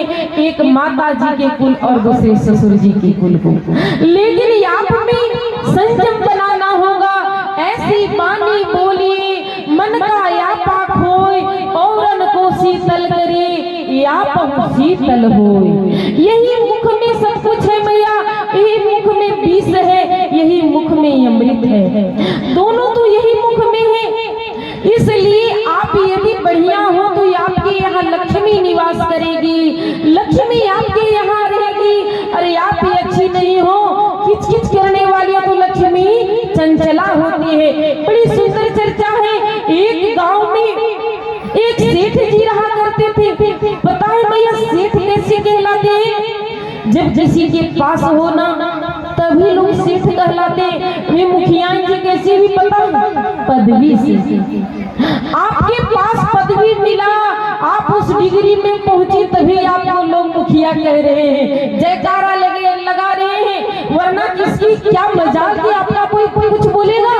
हैं, एक माता जी के कुल और दूसरे ससुर जी के कुल को। लेकिन आप में संयम बनाना होगा, ऐसी बानी बोलिए मन का यापा खोए, औरन को शीतल करे यापा शीतल होए। यही मुख में सब कुछ है मैया, यही मुख में विष है, यही मुख में अमृत है, दोनों तो यही मुख में है। इसलिए आप यदि बढ़िया हो तो आपके यहाँ लक्ष्मी निवास करेगी, लक्ष्मी आपके यहाँ रहेगी। अरे आप ही अच्छी नहीं हो, किच किच करने वाली तो लक्ष्मी चंचला होती है। बड़ी सुंदर चर्चा है। एक गांव में एक सेठ जी रहा करते थे। बताओ भैया सेठ कैसे कहलाते हैं? जब किसी के पास हो ना तभी लोग सेठ कहलाते। वे मुखिया जी कैसे भी पता, पदवी से। आपके पास पदवी मिला, आप उस डिग्री में पहुंची, तभी आपको लोग मुखिया कह रहे हैं, जयकारा लगा रहे हैं। वरना किसकी क्या मजाल की आपका कोई कुछ बोलेगा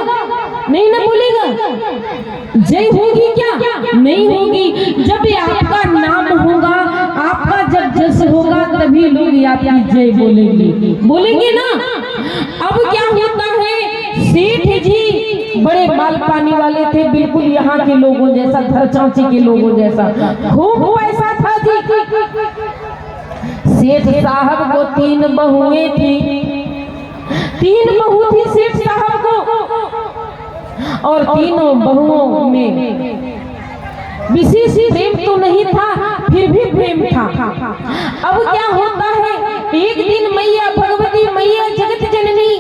नहीं ना बोलेगा। जय होगी क्या? नहीं होगी। जब आपका नाम होगा, आपका जब जस होगा, तभी लोग आपकी जय बोलेंगे ना। अब क्या होता है, सेठ जी बड़े माल पानी वाले थे, बिल्कुल यहाँ के लोगों जैसा, धरचांची के लोगों जैसा, खूब ऐसा था जी। सेठ साहब को 3 बहुएं थी, 3 बहू थी सेठ साहब को, और तीनों बहुओं में विशेष प्रेम तो नहीं था, फिर भी प्रेम था। अब क्या होता है, एक दिन मैया भगवती, मैया जगत जननी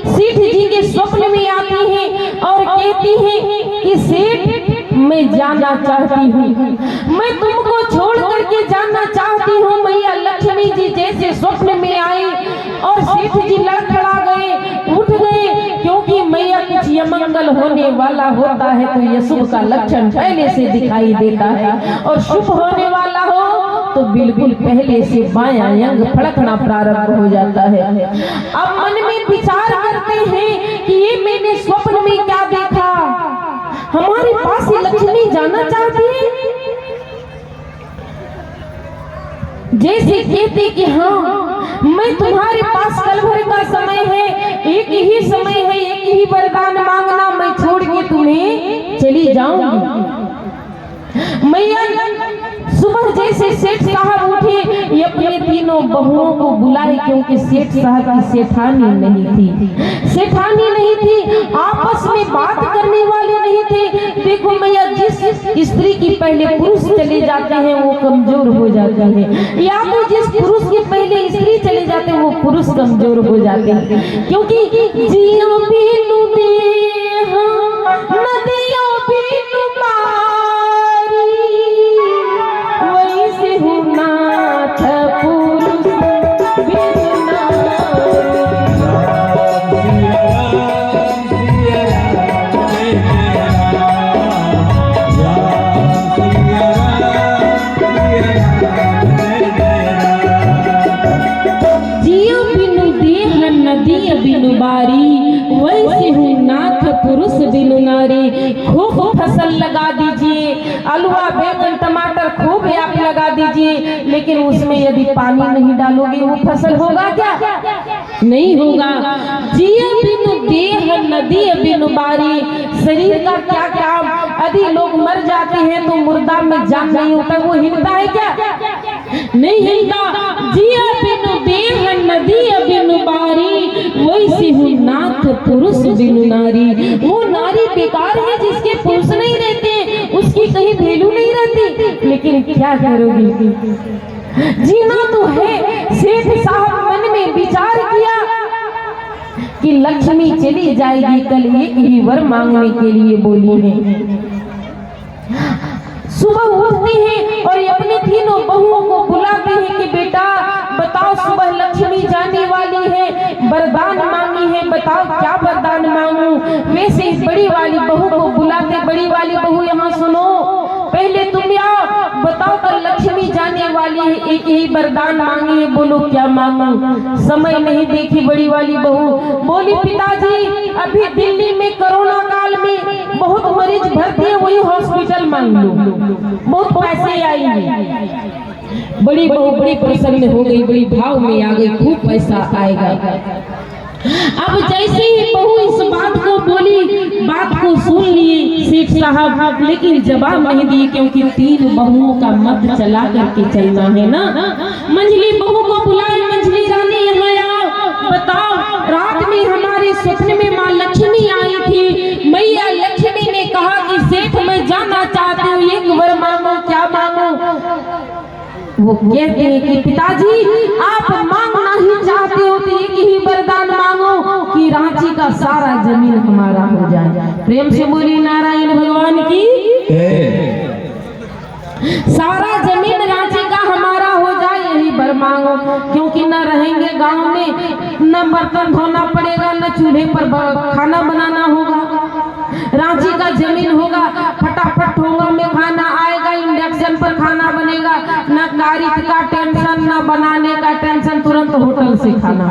सेठ जी के स्वप्न में आती हैं और कहती हैं कि सेठ मैं जाना चाहती हूँ, मैं तुमको छोड़ करके जाना चाहती हूँ। मैया लक्ष्मी जी जैसे स्वप्न में आई और सेठ जी लड़खड़ा गए, उठ गए, क्योंकि मैया कुछ यमंगल होने वाला होता है तो यह शुभ का लक्षण पहले से दिखाई देता है, और शुभ होने वाला हो तो बिल्कुल पहले से बायां अंग फड़कना प्रारंभ हो जाता है। अब मन में विचार करते हैं कि ये मैंने स्वप्न में क्या देखा, हमारे पास लक्ष्मी जाना चाहती है। जैसे कहते कि हाँ मैं तुम्हारे पास कल भर का समय है, एक ही समय है, एक ही वरदान मांगना, मैं छोड़ के तुम्हें चली जाऊंगी। मैया सुबह जैसे सेठ साहब उठे, ये अपने तीनों बहुओं को बुलाए, क्योंकि सेठ साहब की सेठानी नहीं थी, आपस में बात करने वाले नहीं थे। देखो मैया, जिस स्त्री की पहले पुरुष चले जाते हैं वो कमजोर हो जाते हैं, या तो जिस पुरुष के पहले स्त्री चले जाते हैं वो पुरुष कमजोर हो जाते हैं। क्योंकि जिया पीलू देह नदिया पीलू मारी, वैसे हूँ नाथ पुरुष बिना। जिया बिनु देह नदिया बिनु बारी, वैसे हूँ नाथ पुरुष बिनु नारी। खूब फसल लगा दीजिए, आलूआ बैंगन टमाटर खूब आप लगा दीजिए, लेकिन उसमें यदि पानी नहीं डालोगे वो फसल होगा क्या? नहीं होगा। जिया बिनु देह नदी बिनु बारी, शरीर का क्या काम? यदि लोग मर जाते हैं तो मुर्दा में जान नहीं होता, वो हिलता है क्या? नहीं हिलता। जिया बिनु देह नदी बिनु बारी, वैसे हूँ नाथ पुरुष बिनु नारी। वो नारी बेकार है जिसके पुरुष नहीं रहते, उसकी कहीं वैल्यू नहीं रहती, लेकिन क्या करोगी, जीना तो है। सेठ साहब मन में विचार किया कि लक्ष्मी चली जाएगी, कल एक ही वर मांगने के लिए बोली है। सुबह उठते हैं और अपने तीनों बहुओं को बुलाते हैं कि बेटा बताओ, सुबह लक्ष्मी जाने वाली है, वरदान मांगी है, बताओ क्या वरदान मांगूं। वैसे ही बड़ी वाली बहू को बुलाते, बड़ी वाली बहू यहाँ सुनो, पहले तुम आओ, बताओ कल लक्ष्मी जाने वाली है, एक ही वरदान मांगी है, बोलो क्या मांगू। समय नहीं देखी बड़ी वाली बहू बोली पिताजी अभी दिल्ली में कोरोना काल में बहुत मरीज भर्ती है, वही हॉस्पिटल मांग लो, बहुत पैसे आएंगे। बड़ी बहू बड़ी प्रसन्न हो गई, बड़ी भाव में आ गई, खूब पैसा आएगा। अब जैसे ही बहू इस बात को बोली, बात को सुन लिए सेठ साहब, लेकिन जवाब नहीं दिए, क्योंकि 3 बहुओं का मत चला करके चलना है ना। मंझली बहू को बुलाए, मंझली रानी यहाँ आओ, बताओ रात में हमारे सपने में माँ लक्ष्मी आई थी। मैया लक्ष्मी ने कहा कि सेठ मैं जाना चाहती हूँ, एक वर मांगो, क्या मांगो। वो कहते हैं कि पिताजी आप मांगना ही चाहते हो तो एक ही वरदान मांगो कि रांची का सारा जमीन हमारा हो जाए। प्रेम से बोली नारायण भगवान की। सारा जमीन रांची का हमारा हो जाए, यही वर मांगो, क्योंकि न रहेंगे गांव में, न बर्तन धोना पड़ेगा, न चूल्हे पर खाना बनाना होगा, रांची का जमीन होगा, फटाफट होगा में खाना आएगा, इंडक्शन पर खाना बनेगा, न कारिक का टेंशन, न बनाने का टेंशन, तुरंत होटल से खाना।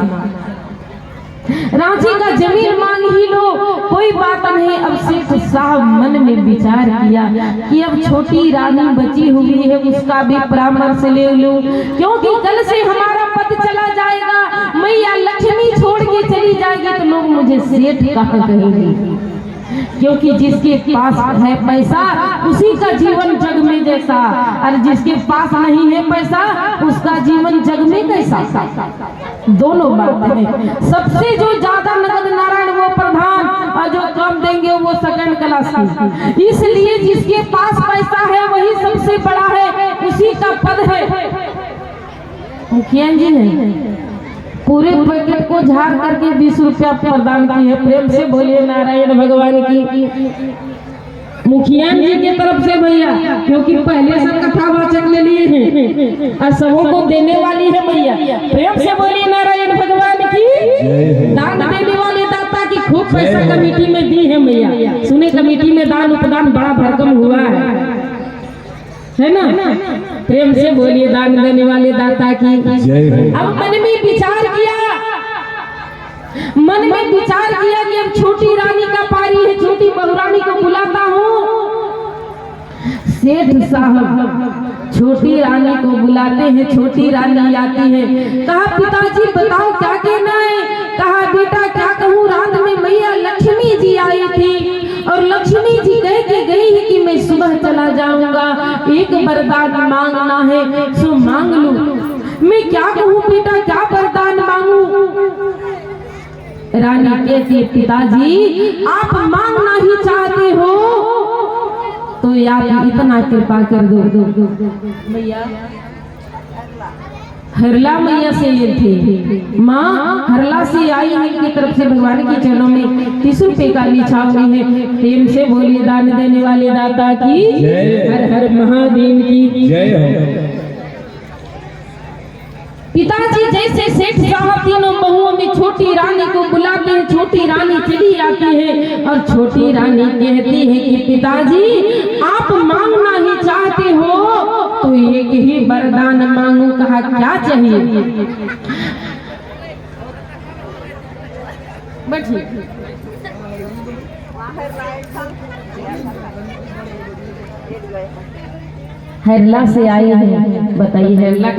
रांची का जमीन मांग ही लो, कोई बात नहीं। अब सेठ साहब मन में विचार किया कि अब छोटी रानी बची हुई है, उसका भी परामर्श ले लूं, क्योंकि कल से हमारा पद चला जाएगा, मैया लक्ष्मी छोड़ के चली जाएगी तो लोग मुझे सेठ कहा कहेंगे, क्योंकि जिसके पास है पैसा उसी का जीवन जग में जैसा, और जिसके पास नहीं है पैसा उसका जीवन जग में कैसा। दोनों बात है। सबसे जो ज्यादा नगद नारायण वो प्रधान, और जो कम देंगे वो सेकंड क्लास की। इसलिए जिसके पास पैसा है वही सबसे बड़ा है, उसी का पद है। मुखिया जी है, पूरे पैकेट को झाड़ करके 20 रुपया प्रदान किए। प्रेम से बोलिए नारायण भगवान की। मुखिया जी की तरफ से भैया, क्योंकि पहले से कथावाचक ले लिए हैं और सबों को देने वाली है भैया। प्रेम से बोलिए नारायण भगवान की। दान देने वाले दाता की खूब पैसा कमेटी में दी है भैया। सुने कमेटी में दान उपदान बड़ा भरकम हुआ है ना। प्रेम से बोलिए दान देने वाले दाता की। अब मन में विचार किया कि अब छोटी रानी का पारी है, छोटी बहुरानी को बुलाता हूँ। सेठ साहब छोटी रानी को बुलाते हैं, छोटी रानी आती है। कहा पिताजी बताओ क्या कहना है। कहा बेटा क्या कहूँ, रात में मैया लक्ष्मी जी आई थी और लक्ष्मी जी कह के गई है कि मैं सुबह चला जाऊंगा, एक वरदान मांगना है, सो मांग लूं। मैं क्या कहूँ बेटा, क्या वरदान मांगू। रानी कहती पिताजी आप मांगना ही चाहते हो तो आप इतना कृपा कर दो। मैया हरला मैया से ये थे, माँ हरला से आई है की तरफ से भगवान के चरणों में 30 रुपए का निछावनी है। प्रेम से बोलिए दान देने वाले दाता की। हर हर महादेव की जय। पिताजी जैसे सेठ साहब तीनों बहुओं में छोटी रानी को बुलाते हैं, छोटी रानी चली आती है और छोटी रानी कहती है कि पिताजी आप मांगना ही चाहते हो तो एक ही वरदान मांगू। कहा क्या चाहिए। हरला से आई है, बताइए हरला का